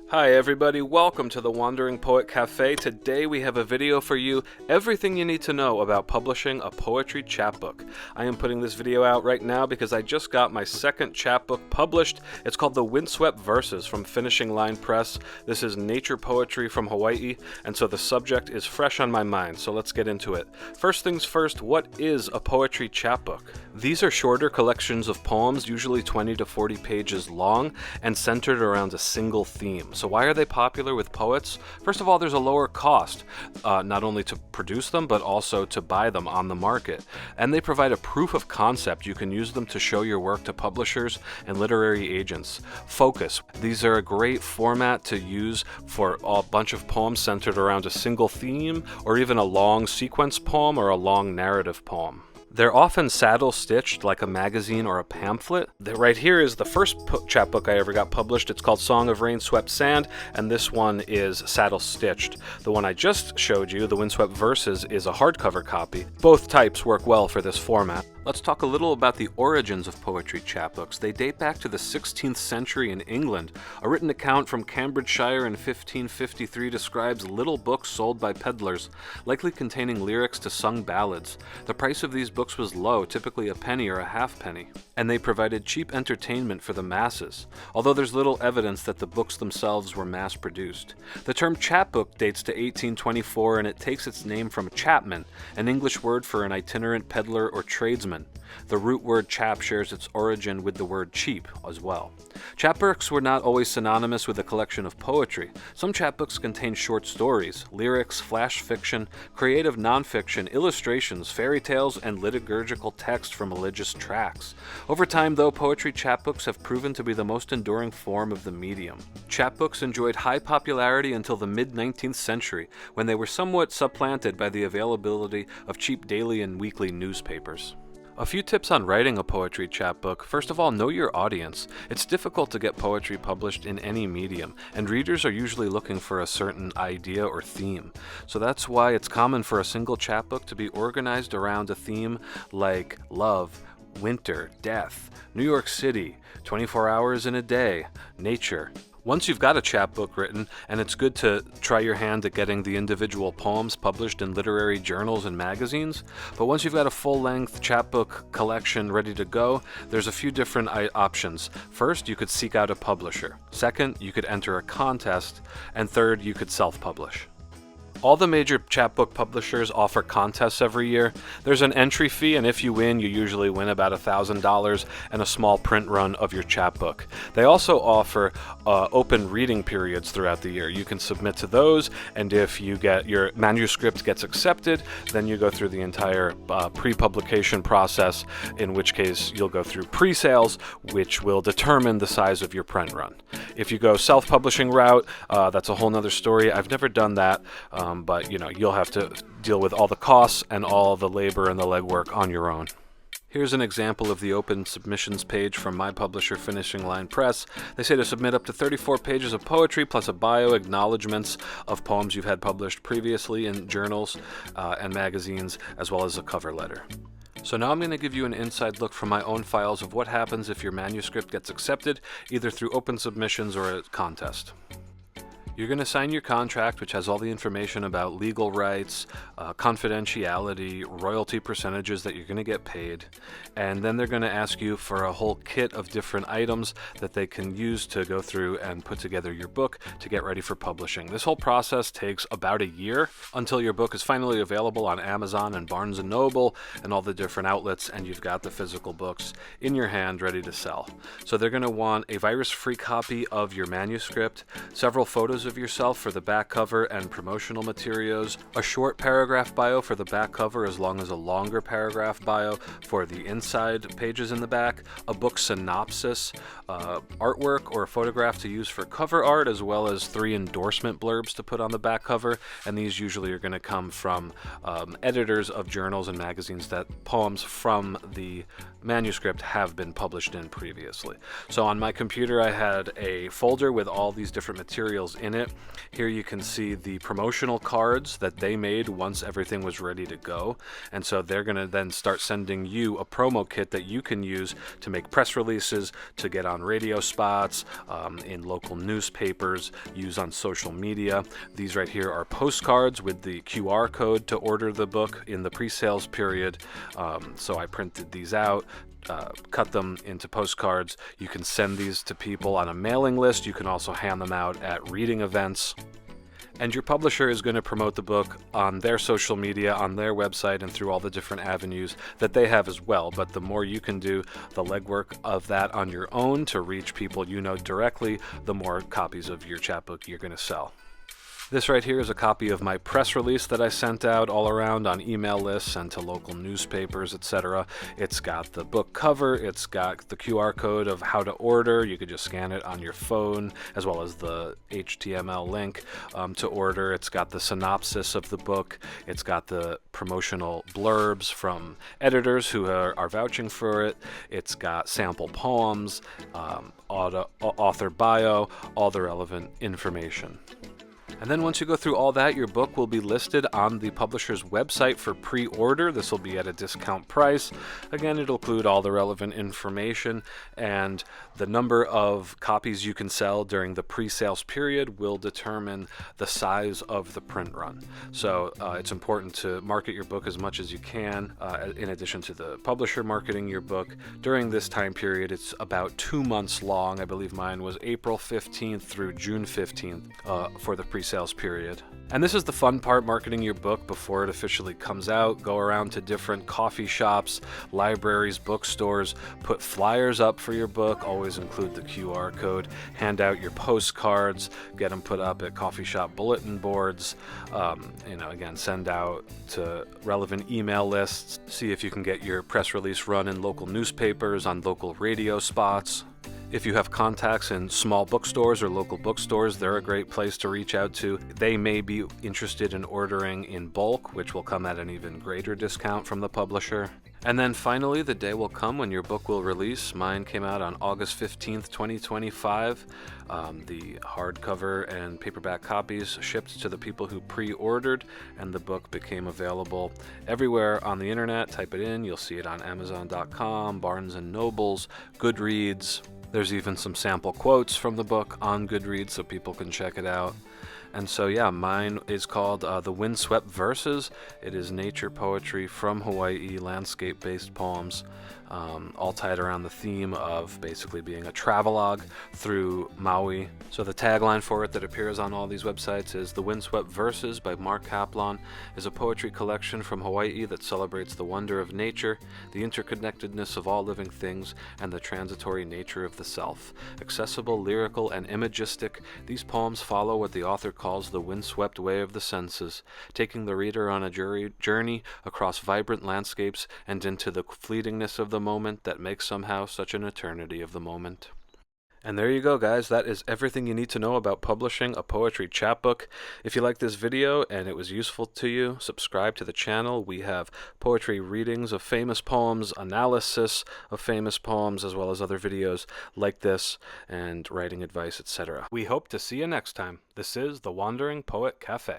Hi everybody, welcome to the Wandering Poet Cafe. Today we have a video for you, everything you need to know about publishing a poetry chapbook. I am putting this video out right now because I just got my second chapbook published. It's called the Windswept Verses from Finishing Line Press. This is nature poetry from Hawaii, and so the subject is fresh on my mind, so let's get into it. First things first, what is a poetry chapbook? These are shorter collections of poems, usually 20 to 40 pages long, and centered around a single theme. So why are they popular with poets? First of all, there's a lower cost, not only to produce them, but also to buy them on the market. And they provide a proof of concept. You can use them to show your work to publishers and literary agents. Focus. These are a great format to use for a bunch of poems centered around a single theme, or even a long sequence poem or a long narrative poem. They're often saddle-stitched like a magazine or a pamphlet. Right here is the first chapbook I ever got published. It's called Song of Rain-Swept Sand, and this one is saddle-stitched. The one I just showed you, the Windswept Verses, is a hardcover copy. Both types work well for this format. Let's talk a little about the origins of poetry chapbooks. They date back to the 16th century in England. A written account from Cambridgeshire in 1553 describes little books sold by peddlers, likely containing lyrics to sung ballads. The price of these books was low, typically a penny or a halfpenny, and they provided cheap entertainment for the masses, although there's little evidence that the books themselves were mass-produced. The term chapbook dates to 1824, and it takes its name from chapman, an English word for an itinerant peddler or tradesman. The root word chap shares its origin with the word cheap as well. Chapbooks were not always synonymous with a collection of poetry. Some chapbooks contain short stories, lyrics, flash fiction, creative nonfiction, illustrations, fairy tales, and liturgical text from religious tracts. Over time, though, poetry chapbooks have proven to be the most enduring form of the medium. Chapbooks enjoyed high popularity until the mid-19th century, when they were somewhat supplanted by the availability of cheap daily and weekly newspapers. A few tips on writing a poetry chapbook. First of all, know your audience. It's difficult to get poetry published in any medium, and readers are usually looking for a certain idea or theme. So that's why it's common for a single chapbook to be organized around a theme like love, winter, death, New York City, 24 hours in a day, nature. Once you've got a chapbook written, and it's good to try your hand at getting the individual poems published in literary journals and magazines, but once you've got a full-length chapbook collection ready to go, there's a few different options. First, you could seek out a publisher. Second, you could enter a contest. And third, you could self-publish. All the major chapbook publishers offer contests every year. There's an entry fee, and if you win, you usually win about $1,000 and a small print run of your chapbook. They also offer open reading periods throughout the year. You can submit to those, and if your manuscript gets accepted, then you go through the entire pre-publication process, in which case you'll go through pre-sales, which will determine the size of your print run. If you go self-publishing route, that's a whole nother story. I've never done that. But you'll have to deal with all the costs and all the labor and the legwork on your own. Here's an example of the open submissions page from my publisher, Finishing Line Press. They say to submit up to 34 pages of poetry plus a bio, acknowledgments of poems you've had published previously in journals and magazines, as well as a cover letter. So now I'm going to give you an inside look from my own files of what happens if your manuscript gets accepted, either through open submissions or a contest. You're going to sign your contract, which has all the information about legal rights, confidentiality, royalty percentages that you're going to get paid, and then they're going to ask you for a whole kit of different items that they can use to go through and put together your book to get ready for publishing. This whole process takes about a year until your book is finally available on Amazon and Barnes & Noble and all the different outlets, and you've got the physical books in your hand ready to sell. So they're going to want a virus-free copy of your manuscript, several photos of yourself for the back cover and promotional materials, a short paragraph bio for the back cover as long as a longer paragraph bio for the inside pages in the back, a book synopsis, artwork or a photograph to use for cover art, as well as 3 endorsement blurbs to put on the back cover, and these usually are going to come from editors of journals and magazines that poems from the manuscript have been published in previously. So on my computer I had a folder with all these different materials in it. Here you can see the promotional cards that they made once everything was ready to go. And so they're going to then start sending you a promo kit that you can use to make press releases, to get on radio spots, in local newspapers, use on social media. These right here are postcards with the QR code to order the book in the pre-sales period. So I printed these out, cut them into postcards. You can send these to people on a mailing list. You can also hand them out at reading events. And your publisher is going to promote the book on their social media, on their website, and through all the different avenues that they have as well. But the more you can do the legwork of that on your own to reach people you know directly, the more copies of your chapbook you're going to sell. This right here is a copy of my press release that I sent out all around on email lists and to local newspapers, etc. It's got the book cover, it's got the QR code of how to order. You could just scan it on your phone, as well as the HTML link to order. It's got the synopsis of the book. It's got the promotional blurbs from editors who are vouching for it. It's got sample poems, author bio, all the relevant information. And then once you go through all that, your book will be listed on the publisher's website for pre-order. This will be at a discount price. Again, it'll include all the relevant information, and the number of copies you can sell during the pre-sales period will determine the size of the print run. So it's important to market your book as much as you can, in addition to the publisher marketing your book. During this time period, it's about 2 months long. I believe mine was April 15th through June 15th for the pre-sales period. And this is the fun part, marketing your book before it officially comes out. Go around to different coffee shops, libraries, bookstores, put flyers up for your book, always include the QR code, hand out your postcards, get them put up at coffee shop bulletin boards, again, send out to relevant email lists, see if you can get your press release run in local newspapers, on local radio spots. If you have contacts in small bookstores or local bookstores, they're a great place to reach out to. They may be interested in ordering in bulk, which will come at an even greater discount from the publisher. And then finally, the day will come when your book will release. Mine came out on August 15th, 2025. The hardcover and paperback copies shipped to the people who pre-ordered, and the book became available everywhere on the internet. Type it in, you'll see it on Amazon.com, Barnes & Nobles, Goodreads. There's even some sample quotes from the book on Goodreads so people can check it out. And so yeah, mine is called the Windswept Verses. It is nature poetry from Hawaii, landscape-based poems, all tied around the theme of basically being a travelogue through Maui. So the tagline for it that appears on all these websites is "The Windswept Verses" by Mark Kaplon is a poetry collection from Hawaii that celebrates the wonder of nature, the interconnectedness of all living things, and the transitory nature of the self. Accessible, lyrical, and imagistic, these poems follow what the author calls the windswept way of the senses, taking the reader on a journey across vibrant landscapes and into the fleetingness of the moment that makes somehow such an eternity of the moment. And there you go, guys. That is everything you need to know about publishing a poetry chapbook. If you like this video and it was useful to you, subscribe to the channel. We have poetry readings of famous poems, analysis of famous poems, as well as other videos like this, and writing advice, etc. We hope to see you next time. This is the Wandering Poet Cafe.